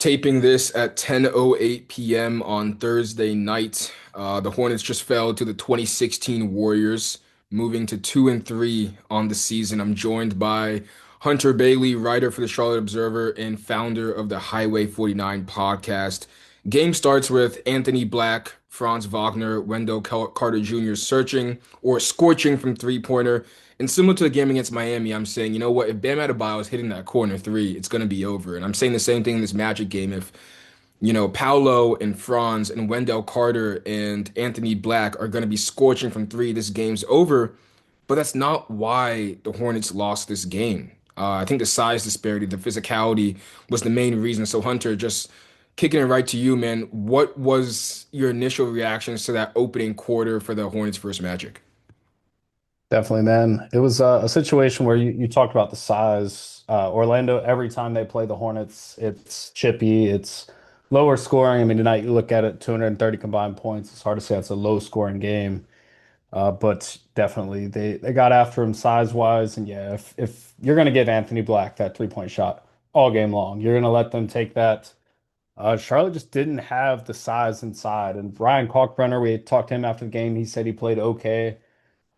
Taping this at 10:08 p.m. on Thursday night. The Hornets just fell to the 2016 Warriors, moving to 2-3 on the season. I'm joined by Hunter Bailey, writer for the Charlotte Observer and founder of the Highway 49 podcast. Game starts with Anthony Black, Franz Wagner, Wendell Carter Jr. searching or scorching from three-pointer. And similar to the game against Miami, I'm saying, you know what? If Bam Adebayo is hitting that corner three, it's going to be over. And I'm saying the same thing in this Magic game. If, Paolo and Franz and Wendell Carter and Anthony Black are going to be scorching from three, this game's over. But that's not why the Hornets lost this game. I think the size disparity, the physicality was the main reason. So, Hunter, just kicking it right to you, man. What was your initial reactions to that opening quarter for the Hornets versus Magic? Definitely, man. It was a situation where you talked about the size. Orlando, every time they play the Hornets, it's chippy, it's lower scoring. I mean, tonight you look at it, 230 combined points. It's hard to say it's a low scoring game, but definitely they got after him size wise. And yeah, if you're going to give Anthony Black that 3-point shot all game long, you're going to let them take that. Charlotte just didn't have the size inside. And Ryan Kalkbrenner, we talked to him after the game. He said he played okay.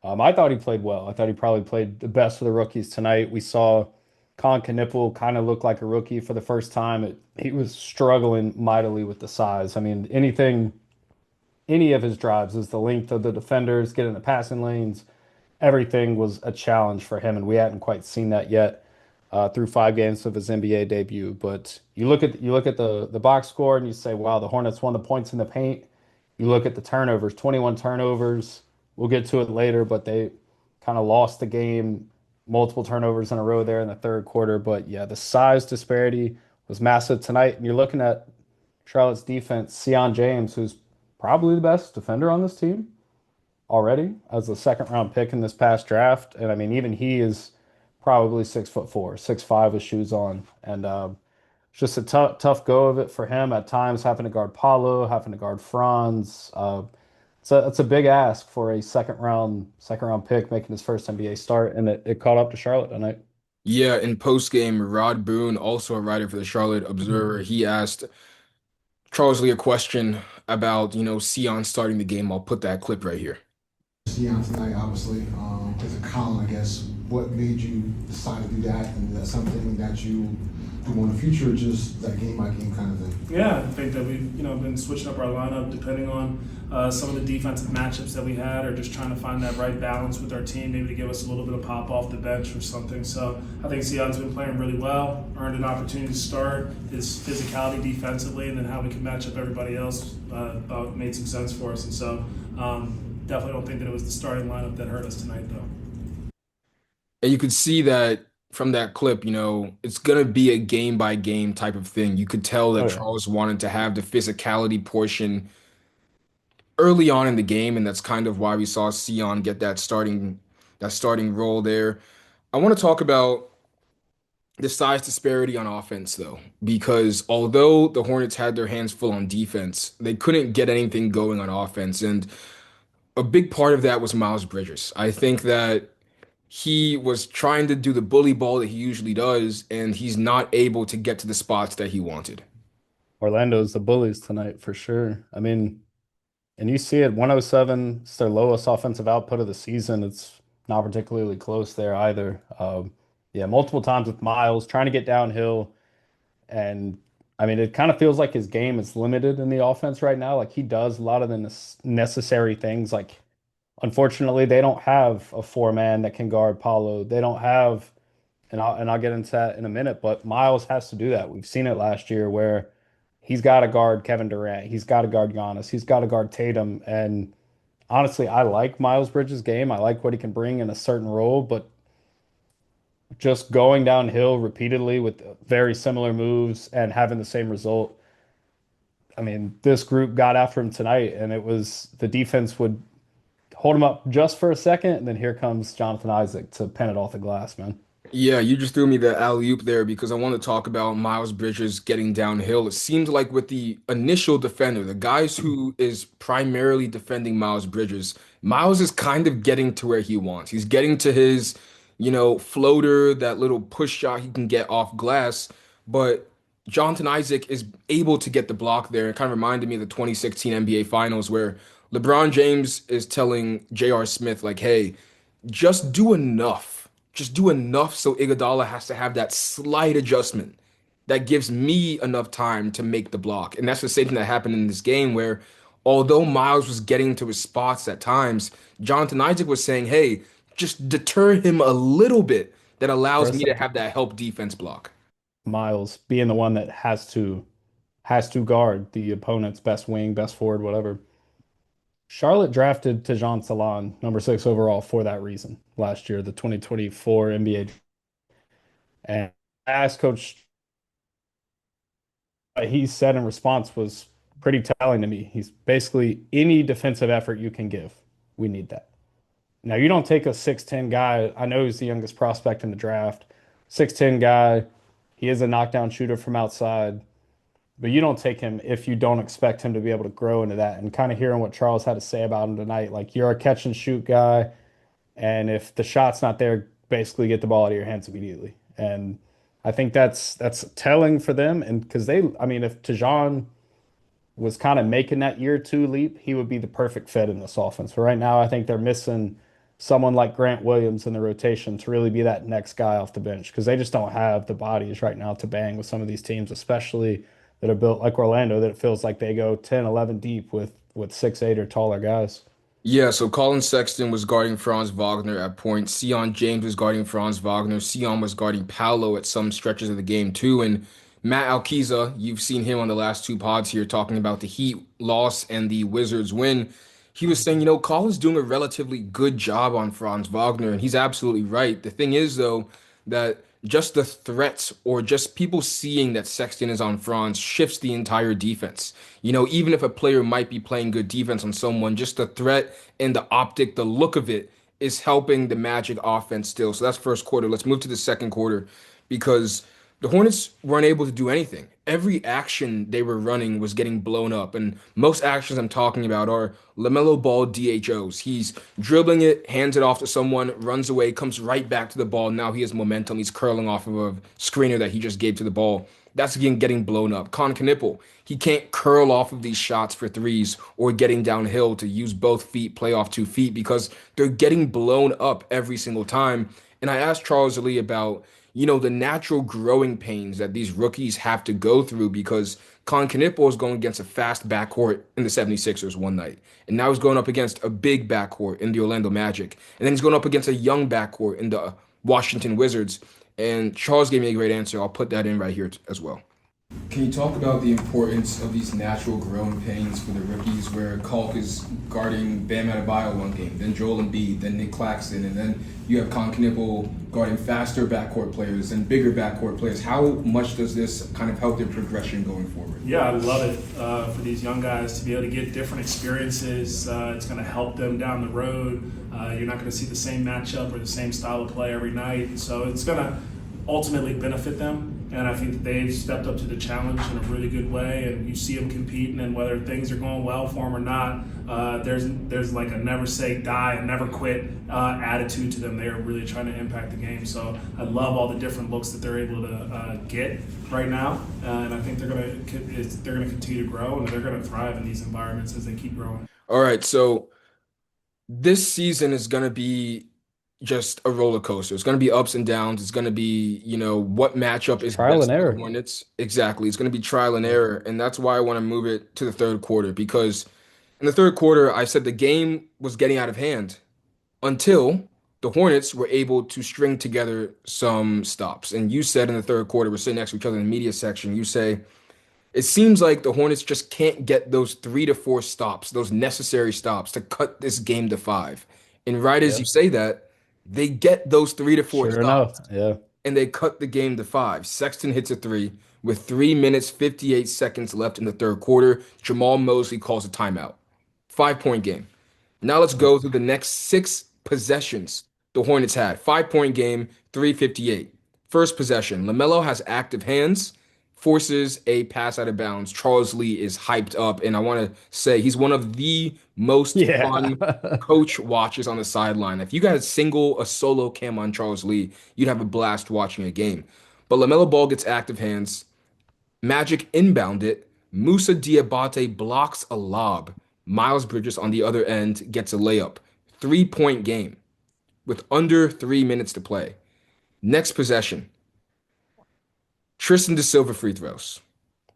I thought he played well. I thought he probably played the best of the rookies tonight. We saw Colin Knippel kind of look like a rookie for the first time. He was struggling mightily with the size. I mean, any of his drives is the length of the defenders, getting the passing lanes. Everything was a challenge for him, and we hadn't quite seen that yet through 5 games of his NBA debut. But you look at the box score and you say, wow, the Hornets won the points in the paint. You look at the turnovers, 21 turnovers. We'll get to it later, but they kind of lost the game, multiple turnovers in a row there in the third quarter. But yeah, the size disparity was massive tonight. And you're looking at Charlotte's defense, Sion James, who's probably the best defender on this team already as a second round pick in this past draft. And I mean, even he is probably 6'4", 6'5" with shoes on. And it's just a tough go of it for him at times, having to guard Paulo, having to guard Franz. It's a big ask for a second round pick making his first NBA start, and it caught up to Charlotte tonight. Yeah, in post game, Rod Boone, also a writer for the Charlotte Observer, he asked Charles Lee a question about, Sion starting the game. I'll put that clip right here. Deion tonight, obviously, as a Colin, I guess. What made you decide to do that? And that's something that you do in the future, or just like game by game kind of thing? Yeah, I think that we've been switching up our lineup depending on some of the defensive matchups that we had, or just trying to find that right balance with our team, maybe to give us a little bit of pop off the bench or something. So I think Sion's been playing really well, earned an opportunity to start. His physicality defensively, and then how we can match up everybody else made some sense for us. And so definitely don't think that it was the starting lineup that hurt us tonight, though. And you could see that from that clip, it's going to be a game by game type of thing. You could tell that Oh yeah. Charles wanted to have the physicality portion early on in the game, and that's kind of why we saw Sion get that starting role there. I want to talk about the size disparity on offense, though, because although the Hornets had their hands full on defense, they couldn't get anything going on offense. And a big part of that was Miles Bridges. I think that he was trying to do the bully ball that he usually does, and he's not able to get to the spots that he wanted. Orlando's the bullies tonight for sure. I mean, and you see it, 107, it's their lowest offensive output of the season. It's not particularly close there either. Yeah, multiple times with Miles trying to get downhill. And I mean, it kind of feels like his game is limited in the offense right now. Like he does a lot of the necessary things. Like, unfortunately, they don't have a four-man that can guard Paulo. They don't have, and I'll get into that in a minute, but Miles has to do that. We've seen it last year where he's got to guard Kevin Durant. He's got to guard Giannis. He's got to guard Tatum. And honestly, I like Miles Bridges' game. I like what he can bring in a certain role, but just going downhill repeatedly with very similar moves and having the same result. I mean, this group got after him tonight, and it was the defense would hold him up just for a second, and then here comes Jonathan Isaac to pen it off the glass, man. Yeah, you just threw me the alley-oop there because I want to talk about Miles Bridges getting downhill. It seems like with the initial defender, the guys who is primarily defending Miles Bridges, Miles is kind of getting to where he wants. He's getting to his, floater, that little push shot he can get off glass. But Jonathan Isaac is able to get the block there. It kind of reminded me of the 2016 NBA Finals where LeBron James is telling J.R. Smith, like, hey, just do enough. Just do enough so Iguodala has to have that slight adjustment that gives me enough time to make the block. And that's the same thing that happened in this game where although Miles was getting to his spots at times, Jonathan Isaac was saying, hey, just deter him a little bit that For allows a me to second, have that help defense block. Miles being the one that has to guard the opponent's best wing, best forward, whatever. Charlotte drafted Tajon Salon, number 6 overall, for that reason last year, the 2024 NBA. And I asked Coach, what he said in response was pretty telling to me. He's basically any defensive effort you can give, we need that. Now, you don't take a 6'10 guy. I know he's the youngest prospect in the draft. 6'10 guy. He is a knockdown shooter from outside. But you don't take him if you don't expect him to be able to grow into that. And kind of hearing what Charles had to say about him tonight, like you're a catch and shoot guy, and if the shot's not there, basically get the ball out of your hands immediately. And I think that's telling for them. And because I mean, if Tajon was kind of making that year two leap, he would be the perfect fit in this offense. But right now, I think they're missing someone like Grant Williams in the rotation to really be that next guy off the bench because they just don't have the bodies right now to bang with some of these teams, especially that are built like Orlando, that it feels like they go 10, 11 deep with 6'8" or taller guys. Yeah, so Colin Sexton was guarding Franz Wagner at point. Sion James was guarding Franz Wagner. Sion was guarding Paolo at some stretches of the game too. And Matt Alkiza, you've seen him on the last two pods here talking about the Heat loss and the Wizards win. He was saying, Colin's doing a relatively good job on Franz Wagner, and he's absolutely right. The thing is, though, that just the threats or just people seeing that Sexton is on Franz shifts the entire defense. Even if a player might be playing good defense on someone, just the threat and the optic, the look of it is helping the Magic offense still. So that's first quarter. Let's move to the second quarter because the Hornets weren't able to do anything. Every action they were running was getting blown up. And most actions I'm talking about are LaMelo Ball DHOs. He's dribbling it, hands it off to someone, runs away, comes right back to the ball. Now he has momentum. He's curling off of a screener that he just gave to the ball. That's again getting blown up. Con Knipple, he can't curl off of these shots for threes or getting downhill to use both feet, play off 2 feet because they're getting blown up every single time. And I asked Charles Lee about the natural growing pains that these rookies have to go through because Con Knipple is going against a fast backcourt in the 76ers one night. And now he's going up against a big backcourt in the Orlando Magic. And then he's going up against a young backcourt in the Washington Wizards. And Charles gave me a great answer. I'll put that in right here as well. Can you talk about the importance of these natural growing pains for the rookies where Kalk is guarding Bam Adebayo one game, then Joel Embiid, then Nick Claxton, and then you have Con Knipple guarding faster backcourt players and bigger backcourt players. How much does this kind of help their progression going forward? Yeah, I love it for these young guys to be able to get different experiences. It's going to help them down the road. You're not going to see the same matchup or the same style of play every night. So it's going to ultimately benefit them. And I think that they've stepped up to the challenge in a really good way. And you see them competing, and whether things are going well for them or not, there's like a never say die and never quit attitude to them. They are really trying to impact the game. So I love all the different looks that they're able to get right now, and I think they're gonna continue to grow and they're gonna thrive in these environments as they keep growing. All right, so this season is going to be just a roller coaster. It's going to be ups and downs. It's going to be, what matchup is Trial and best for the error. Hornets. Exactly. It's going to be trial and error. And that's why I want to move it to the third quarter because in the third quarter, I said the game was getting out of hand until the Hornets were able to string together some stops. And you said in the third quarter, we're sitting next to each other in the media section, you say, it seems like the Hornets just can't get those 3 to 4 stops, those necessary stops to cut this game to 5. And right as you Yep. say that, they get those 3 to 4 Sure enough. stops Yeah. and they cut the game to 5. Sexton hits a three with 3 minutes, 58 seconds left in the third quarter. Jamal Mosley calls a timeout. 5 point game. Now let's go through the next 6 possessions the Hornets had. 5 point game, 3:58. First possession, LaMelo has active hands, forces a pass out of bounds. Charles Lee is hyped up, and I want to say he's one of the most Yeah. fun coach watches on the sideline. If you got a solo cam on Charles Lee, you'd have a blast watching a game. But LaMelo Ball gets active hands. Magic inbound it. Musa Diabate blocks a lob. Miles Bridges on the other end gets a layup. 3-point game with under 3 minutes to play. Next possession, Tristan da Silva free throws.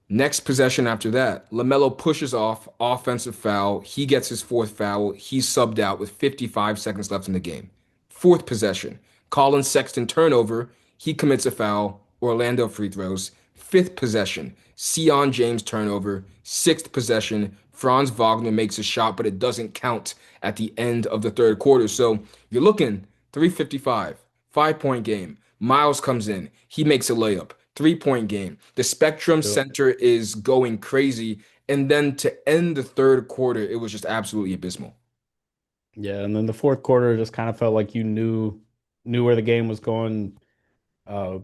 Next possession after that, LaMelo pushes off, offensive foul. He gets his fourth foul. He's subbed out with 55 seconds left in the game. Fourth possession, Colin Sexton turnover. He commits a foul. Orlando free throws. Fifth possession, Sion James turnover. Sixth possession, Franz Wagner makes a shot, but it doesn't count at the end of the third quarter. So you're looking 3:55, 5-point game. Miles comes in. He makes a layup. 3-point game. The Spectrum Yep. Center is going crazy. And then to end the third quarter, it was just absolutely abysmal. Yeah, and then the fourth quarter just kind of felt like you knew where the game was going. Uh,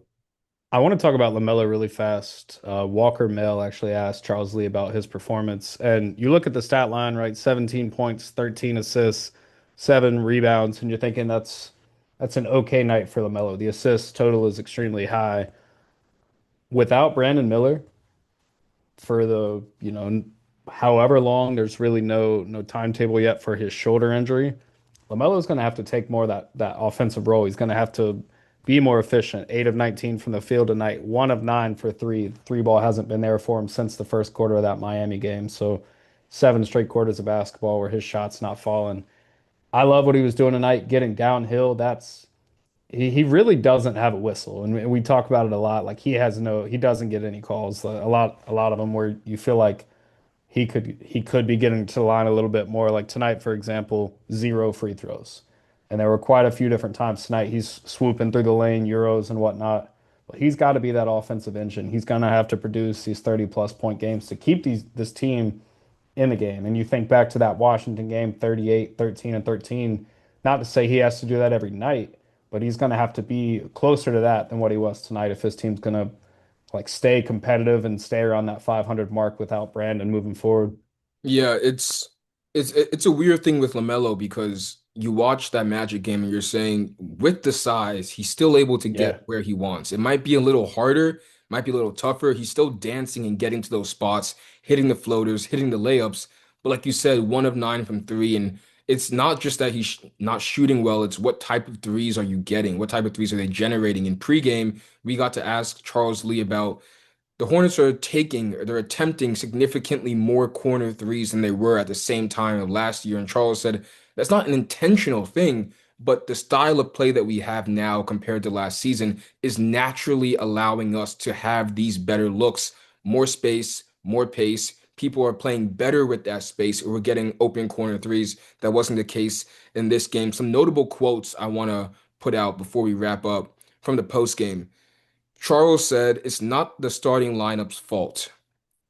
I want to talk about LaMelo really fast. Walker Mel actually asked Charles Lee about his performance, and you look at the stat line, right? 17 points, 13 assists, 7 rebounds, and you're thinking that's an okay night for LaMelo. The assist total is extremely high. Without Brandon Miller, for the, however long, there's really no timetable yet for his shoulder injury. LaMelo's going to have to take more of that offensive role. He's going to have to be more efficient. 8 of 19 from the field tonight, 1 of 9 for three. Three ball hasn't been there for him since the first quarter of that Miami game. So 7 straight quarters of basketball where his shot's not falling. I love what he was doing tonight, getting downhill. That's he really doesn't have a whistle, and we talk about it a lot. Like he doesn't get any calls. A lot of them where you feel like he could be getting to the line a little bit more. Like tonight, for example, 0 free throws. And there were quite a few different times tonight he's swooping through the lane, Euros and whatnot. But he's got to be that offensive engine. He's going to have to produce these 30 plus point games to keep this team in the game. And you think back to that Washington game, 38, 13, and 13. Not to say he has to do that every night, but he's going to have to be closer to that than what he was tonight if his team's going to like stay competitive and stay around that 500 mark without Brandon moving forward. Yeah, it's a weird thing with LaMelo because you watch that Magic game and you're saying with the size, he's still able to get Yeah. where he wants. It might be a little harder, might be a little tougher. He's still dancing and getting to those spots, hitting the floaters, hitting the layups. But like you said, 1 of 9 from three, and it's not just that he's not shooting well, it's what type of threes are you getting? What type of threes are they generating? In pregame, we got to ask Charles Lee about the Hornets are taking, or they're attempting significantly more corner threes than they were at the same time of last year. And Charles said that's not an intentional thing, but the style of play that we have now compared to last season is naturally allowing us to have these better looks, more space, more pace. People are playing better with that space, or we're getting open corner threes. That wasn't the case in this game. Some notable quotes I want to put out before we wrap up from the post game. Charles said it's not the starting lineup's fault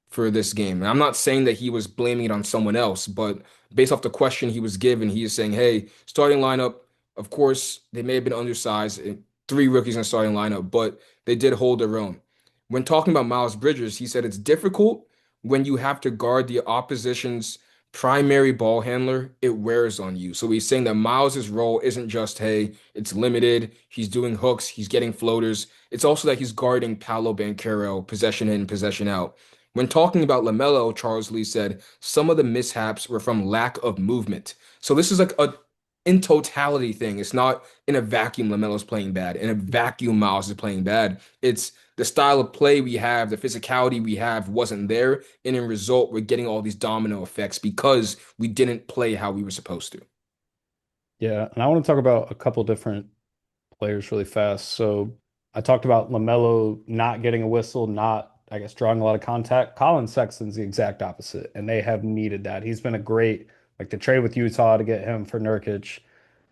for this game. And I'm not saying that he was blaming it on someone else, but based off the question he was given, he is saying, hey, starting lineup, of course, they may have been undersized, 3 rookies in the starting lineup, but they did hold their own. When talking about Miles Bridges, he said it's difficult when you have to guard the opposition's primary ball handler, it wears on you. So he's saying that Miles's role isn't just, hey, it's limited, he's doing hooks, he's getting floaters. It's also that he's guarding Paolo Banchero, possession in, possession out. When talking about LaMelo, Charles Lee said some of the mishaps were from lack of movement. So this is like a in totality thing. It's not in a vacuum LaMelo's playing bad. In a vacuum Miles is playing bad. It's the style of play we have, the physicality we have wasn't there. And in result, we're getting all these domino effects because we didn't play how we were supposed to. Yeah, and I want to talk about a couple different players really fast. So I talked about LaMelo not getting a whistle, not, I guess, drawing a lot of contact. Colin Sexton's the exact opposite, and they have needed that. He's been a great, like the trade with Utah to get him for Nurkic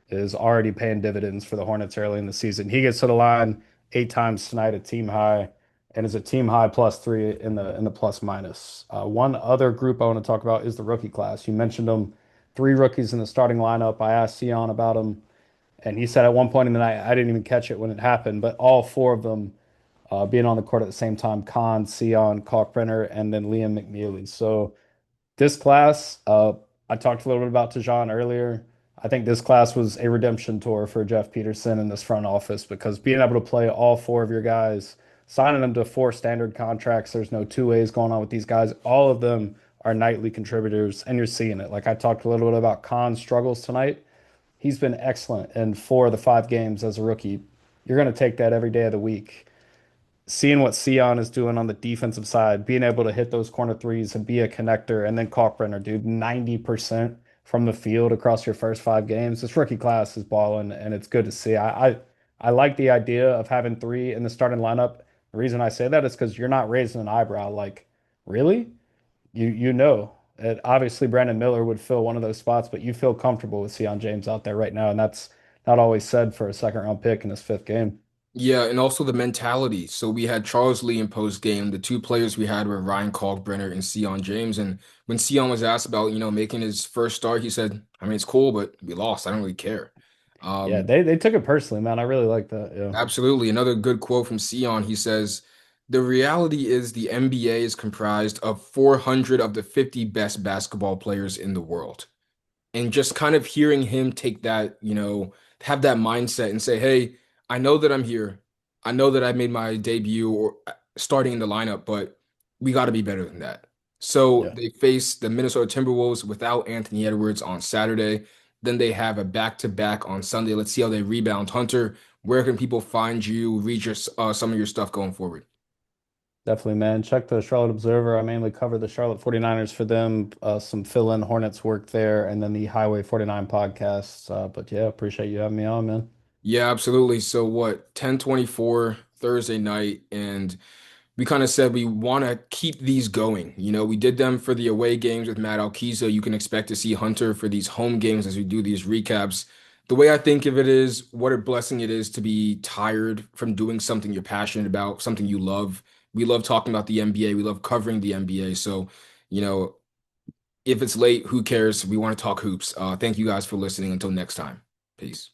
is already paying dividends for the Hornets early in the season. He gets to the line 8 times tonight, a team high, and is a team high +3 in the plus minus. One other group I want to talk about is the rookie class. You mentioned them, 3 rookies in the starting lineup. I asked Sion about them, and he said at one point in the night, I didn't even catch it when it happened, but all 4 of them being on the court at the same time, Khan, Sion, Kalkbrenner, and then Liam McNeely. So this class, I talked a little bit about Tajon earlier. I think this class was a redemption tour for Jeff Peterson in this front office because being able to play all 4 of your guys signing them to 4 standard contracts. There's no two ways going on with these guys. All of them are nightly contributors, and you're seeing it. Like I talked a little bit about Khan's struggles tonight. He's been excellent in 4 of the 5 games as a rookie. You're going to take that every day of the week. Seeing what Sion is doing on the defensive side, being able to hit those corner threes and be a connector, and then Kalkbrenner, dude, 90% from the field across your first 5 games. This rookie class is balling, and it's good to see. I like the idea of having 3 in the starting lineup. The reason I say that is because you're not raising an eyebrow. Like, really? You know. Obviously, Brandon Miller would fill one of those spots, but you feel comfortable with Sion James out there right now, and that's not always said for a second-round pick in his 5th game. Yeah, and also the mentality. So we had Charles Lee in post game. The two players we had were Ryan Kalkbrenner and Sion James. And when Sion was asked about, making his first start, he said, I mean, it's cool, but we lost. I don't really care. Yeah, Um, they took it personally, man. I really like that. Yeah. Absolutely. Another good quote from Sion. He says, the reality is the NBA is comprised of 400 of the 50 best basketball players in the world. And just kind of hearing him take that, have that mindset and say, hey, I know that I'm here. I know that I made my debut or starting in the lineup, but we got to be better than that. So Yeah. they face the Minnesota Timberwolves without Anthony Edwards on Saturday. Then they have a back-to-back on Sunday. Let's see how they rebound. Hunter, where can people find you, read some of your stuff going forward? Definitely, man. Check the Charlotte Observer. I mainly cover the Charlotte 49ers for them, some fill-in Hornets work there, and then the Highway 49 podcasts. But yeah, appreciate you having me on, man. Yeah, absolutely. So what, 10:24 Thursday night, and we kind of said we want to keep these going. We did them for the away games with Matt Alkiza. You can expect to see Hunter for these home games as we do these recaps. The way I think of it is what a blessing it is to be tired from doing something you're passionate about, something you love. We love talking about the NBA. We love covering the NBA. So, you know, if it's late, who cares? We want to talk hoops. Thank you guys for listening. Until next time. Peace.